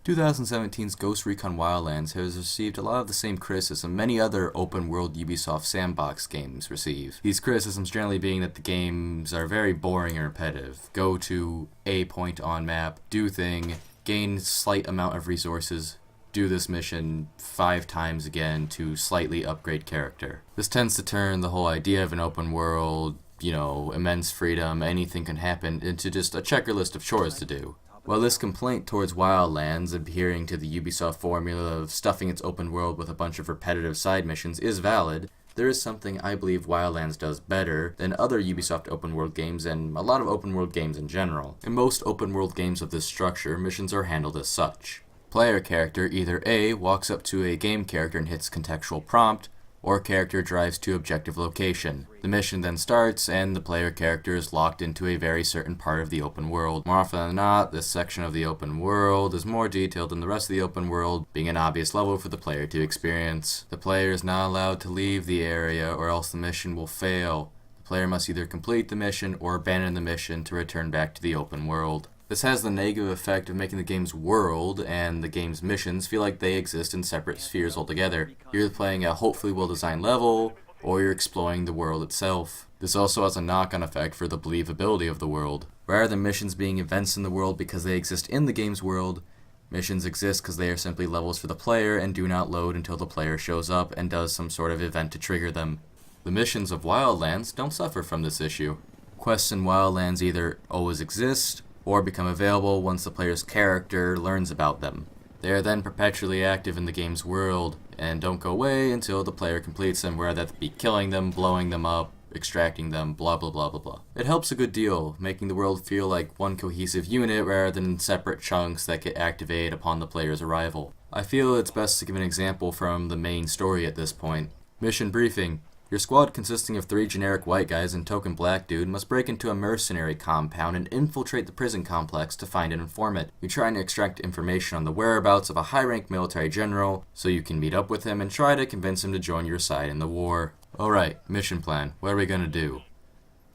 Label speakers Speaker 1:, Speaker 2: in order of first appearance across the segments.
Speaker 1: 2017's Ghost Recon Wildlands has received a lot of the same criticism many other open-world Ubisoft sandbox games receive. These criticisms generally being that the games are very boring and repetitive. Go to a point on map, do thing, gain slight amount of resources, do this mission 5 times again to slightly upgrade character. This tends to turn the whole idea of an open world, immense freedom, anything can happen, into just a checklist of chores to do. While this complaint towards Wildlands, adhering to the Ubisoft formula of stuffing its open world with a bunch of repetitive side missions, is valid, there is something I believe Wildlands does better than other Ubisoft open world games and a lot of open world games in general. In most open world games of this structure, missions are handled as such. Player character either A, walks up to a game character and hits contextual prompt, or character drives to objective location. The mission then starts, and the player character is locked into a very certain part of the open world. More often than not, this section of the open world is more detailed than the rest of the open world, being an obvious level for the player to experience. The player is not allowed to leave the area, or else the mission will fail. The player must either complete the mission or abandon the mission to return back to the open world. This has the negative effect of making the game's world and the game's missions feel like they exist in separate spheres altogether. You're playing a hopefully well-designed level, or you're exploring the world itself. This also has a knock-on effect for the believability of the world. Rather than missions being events in the world because they exist in the game's world, missions exist because they are simply levels for the player and do not load until the player shows up and does some sort of event to trigger them. The missions of Wildlands don't suffer from this issue. Quests in Wildlands either always exist, or become available once the player's character learns about them. They are then perpetually active in the game's world, and don't go away until the player completes them, whether that be killing them, blowing them up, extracting them, blah blah blah blah blah. It helps a good deal, making the world feel like one cohesive unit rather than separate chunks that get activated upon the player's arrival. I feel it's best to give an example from the main story at this point. Mission briefing. Your squad, consisting of 3 generic white guys and token black dude, must break into a mercenary compound and infiltrate the prison complex to find an informant. You're trying to extract information on the whereabouts of a high-ranked military general, so you can meet up with him and try to convince him to join your side in the war. Alright, mission plan. What are we gonna do?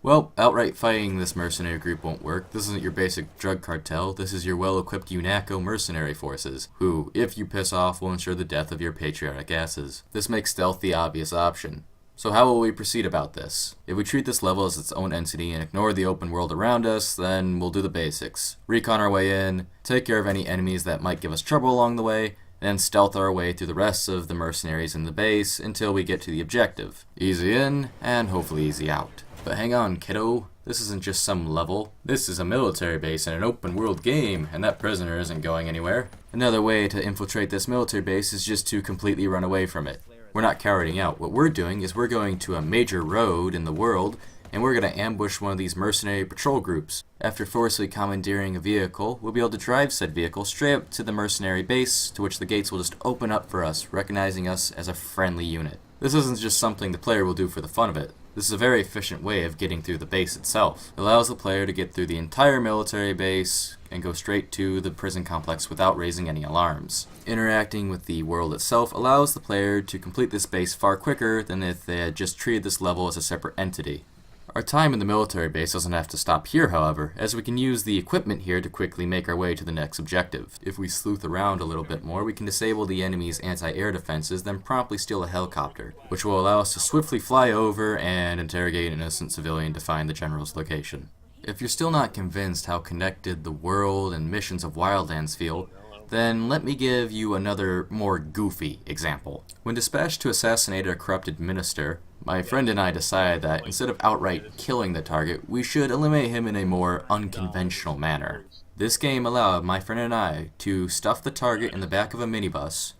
Speaker 1: Well, outright fighting this mercenary group won't work. This isn't your basic drug cartel, this is your well-equipped UNACO mercenary forces, who, if you piss off, will ensure the death of your patriotic asses. This makes stealth the obvious option. So how will we proceed about this? If we treat this level as its own entity and ignore the open world around us, then we'll do the basics. Recon our way in, take care of any enemies that might give us trouble along the way, and stealth our way through the rest of the mercenaries in the base until we get to the objective. Easy in, and hopefully easy out. But hang on, kiddo. This isn't just some level. This is a military base in an open world game, and that prisoner isn't going anywhere. Another way to infiltrate this military base is just to completely run away from it. We're not cowarting out. What we're doing is we're going to a major road in the world, and we're going to ambush one of these mercenary patrol groups. After forcibly commandeering a vehicle, we'll be able to drive said vehicle straight up to the mercenary base, to which the gates will just open up for us, recognizing us as a friendly unit. This isn't just something the player will do for the fun of it. This is a very efficient way of getting through the base itself. It allows the player to get through the entire military base and go straight to the prison complex without raising any alarms. Interacting with the world itself allows the player to complete this base far quicker than if they had just treated this level as a separate entity. Our time in the military base doesn't have to stop here, however, as we can use the equipment here to quickly make our way to the next objective. If we sleuth around a little bit more, we can disable the enemy's anti-air defenses, then promptly steal a helicopter, which will allow us to swiftly fly over and interrogate an innocent civilian to find the general's location. If you're still not convinced how connected the world and missions of Wildlands feel, then let me give you another, more goofy example. When dispatched to assassinate a corrupted minister, my friend and I decided that instead of outright killing the target, we should eliminate him in a more unconventional manner. This game allowed my friend and I to stuff the target in the back of a minibus,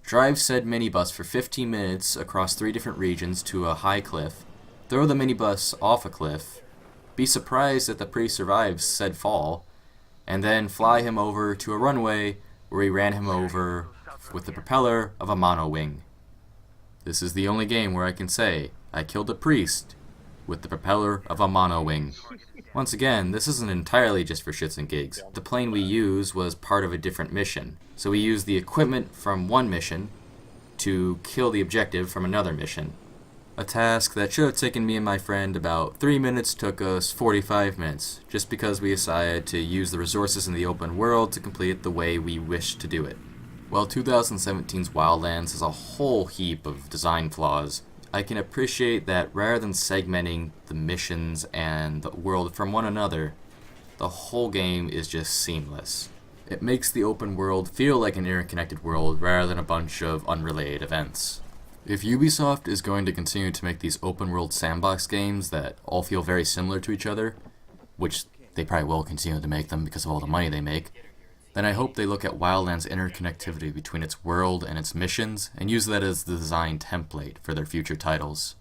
Speaker 1: drive said minibus for 15 minutes across 3 different regions to a high cliff, throw the minibus off a cliff, be surprised that the priest survives said fall, and then fly him over to a runway where we ran him over with the propeller of a monowing. This is the only game where I can say I killed a priest with the propeller of a monowing. Once again, this isn't entirely just for shits and gigs. The plane we used was part of a different mission, so we used the equipment from one mission to kill the objective from another mission. A task that should have taken me and my friend about 3 minutes took us 45 minutes, just because we decided to use the resources in the open world to complete it the way we wished to do it. While 2017's Wildlands has a whole heap of design flaws, I can appreciate that rather than segmenting the missions and the world from one another, the whole game is just seamless. It makes the open world feel like an interconnected world rather than a bunch of unrelated events. If Ubisoft is going to continue to make these open world sandbox games that all feel very similar to each other, which they probably will continue to make them because of all the money they make, then I hope they look at Wildlands' interconnectivity between its world and its missions and use that as the design template for their future titles.